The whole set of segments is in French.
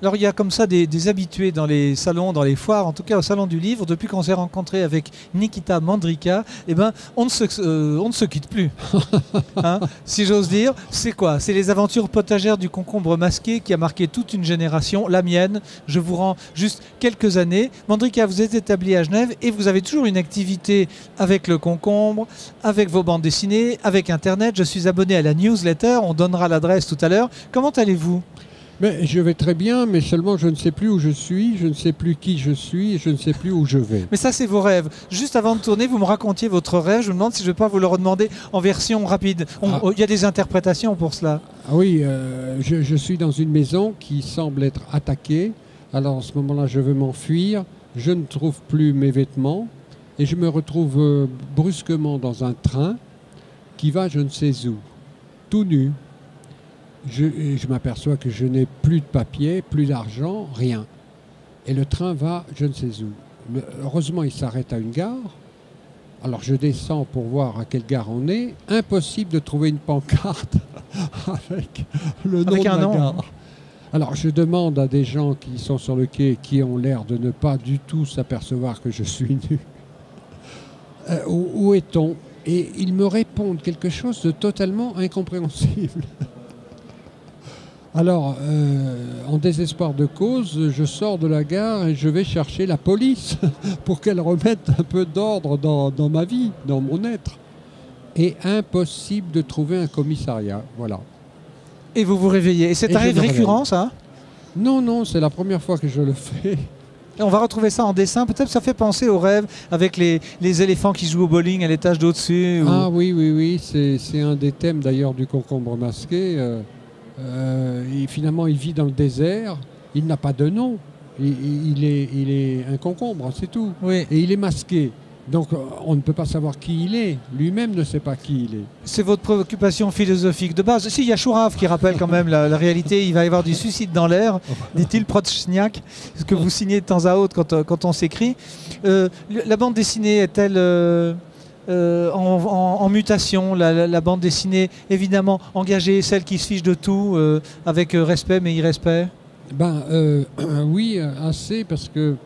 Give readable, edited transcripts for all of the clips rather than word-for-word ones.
Alors il y a comme ça des habitués dans les salons, dans les foires, en tout cas au Salon du Livre, depuis qu'on s'est rencontré avec Nikita Mandrika, eh ben, on ne se quitte plus. Hein, si j'ose dire, c'est quoi? C'est les aventures potagères du concombre masqué qui a marqué toute une génération, la mienne. Je vous rends juste quelques années. Mandrika, vous êtes établi à Genève et vous avez toujours une activité avec le concombre, avec vos bandes dessinées, avec Internet. Je suis abonné à la newsletter, on donnera l'adresse tout à l'heure. Comment allez-vous? Mais je vais très bien, mais seulement je ne sais plus où je suis, je ne sais plus qui je suis, et je ne sais plus où je vais. Mais ça, c'est vos rêves. Juste avant de tourner, vous me racontiez votre rêve. Je me demande si je ne vais pas vous le redemander en version rapide. Il y a des interprétations pour cela. Ah oui, je suis dans une maison qui semble être attaquée. Alors, à ce moment-là, je veux m'enfuir. Je ne trouve plus mes vêtements. Et je me retrouve brusquement dans un train qui va je ne sais où, tout nu. Je m'aperçois que je n'ai plus de papier, plus d'argent, rien. Et le train va je ne sais où. Mais heureusement, il s'arrête à une gare. Alors je descends pour voir à quelle gare on est. Impossible de trouver une pancarte avec le nom de la gare. Alors je demande à des gens qui sont sur le quai, qui ont l'air de ne pas du tout s'apercevoir que je suis nu. Où est-on? Et ils me répondent quelque chose de totalement incompréhensible. Alors, en désespoir de cause, je sors de la gare et je vais chercher la police pour qu'elle remette un peu d'ordre dans ma vie, dans mon être. Et impossible de trouver un commissariat, voilà. Et vous vous réveillez. Et c'est un rêve récurrent, ça? Non, non, c'est la première fois que je le fais. Et on va retrouver ça en dessin. Peut-être ça fait penser au rêve avec les éléphants qui jouent au bowling à l'étage d'au-dessus. Ah oui, oui, oui. C'est un des thèmes d'ailleurs du concombre masqué. Et finalement, il vit dans le désert. Il n'a pas de nom. Il est un concombre, c'est tout. Oui. Et il est masqué. Donc on ne peut pas savoir qui il est. Lui-même ne sait pas qui il est. C'est votre préoccupation philosophique de base. Si, il y a Chouraf qui rappelle quand même la réalité. Il va y avoir du suicide dans l'air, dit-il, Prochniak, ce que vous signez de temps à autre quand on s'écrit. La bande dessinée est-elle en mutation, la bande dessinée évidemment engagée, celle qui se fiche de tout, avec respect mais irrespect? Oui, assez, parce que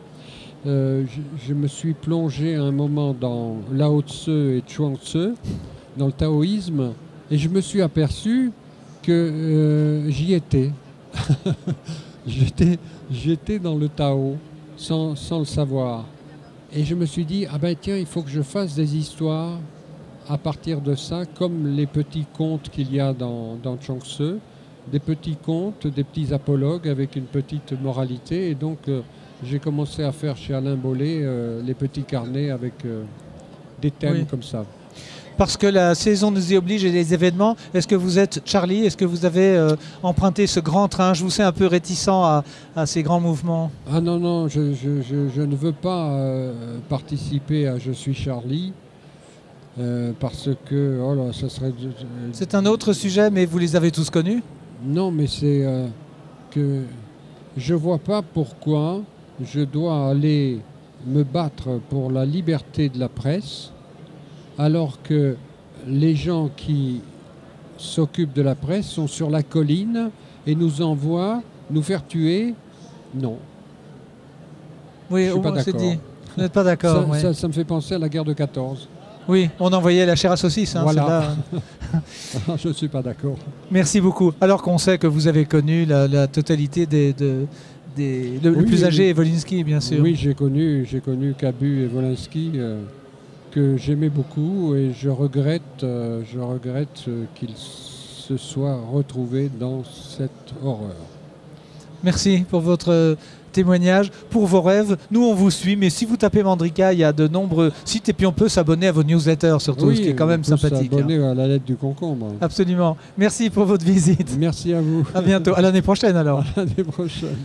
je me suis plongé un moment dans Lao Tse et Chuang Tse, dans le taoïsme, et je me suis aperçu que j'y étais. J'étais dans le Tao sans le savoir. Et je me suis dit, ah ben tiens, il faut que je fasse des histoires à partir de ça, comme les petits contes qu'il y a dans Chuang Tse, des petits contes, des petits apologues avec une petite moralité. Et donc, j'ai commencé à faire chez Alain Bollet les petits carnets avec des thèmes comme ça. Parce que la saison nous y oblige et les événements. Est-ce que vous êtes Charlie? Est-ce que vous avez emprunté ce grand train? Je vous sais un peu réticent à ces grands mouvements. Ah non, non, je ne veux pas participer à Je suis Charlie. Parce que, oh là, ça serait... C'est un autre sujet, mais vous les avez tous connus? Non, mais c'est que je ne vois pas pourquoi je dois aller me battre pour la liberté de la presse, alors que les gens qui s'occupent de la presse sont sur la colline et nous envoient nous faire tuer. Non. Oui, je suis pas d'accord. Vous n'êtes pas d'accord. Ça me fait penser à la guerre de 14. Oui, on envoyait la chair à saucisse. Hein, voilà. Je ne suis pas d'accord. Merci beaucoup. Alors qu'on sait que vous avez connu la totalité le plus âgé est Wolinski, bien sûr. Oui, j'ai connu Cabu et Wolinski, que j'aimais beaucoup, et je regrette qu'ils se soient retrouvés dans cette horreur. Merci pour votre témoignage, pour vos rêves. Nous, on vous suit, mais si vous tapez Mandrika, il y a de nombreux sites, et puis on peut s'abonner à vos newsletters surtout, ce qui est quand même sympathique. On peut s'abonner à la lettre du concombre. Absolument. Merci pour votre visite. Merci à vous. À bientôt. À l'année prochaine alors. À l'année prochaine.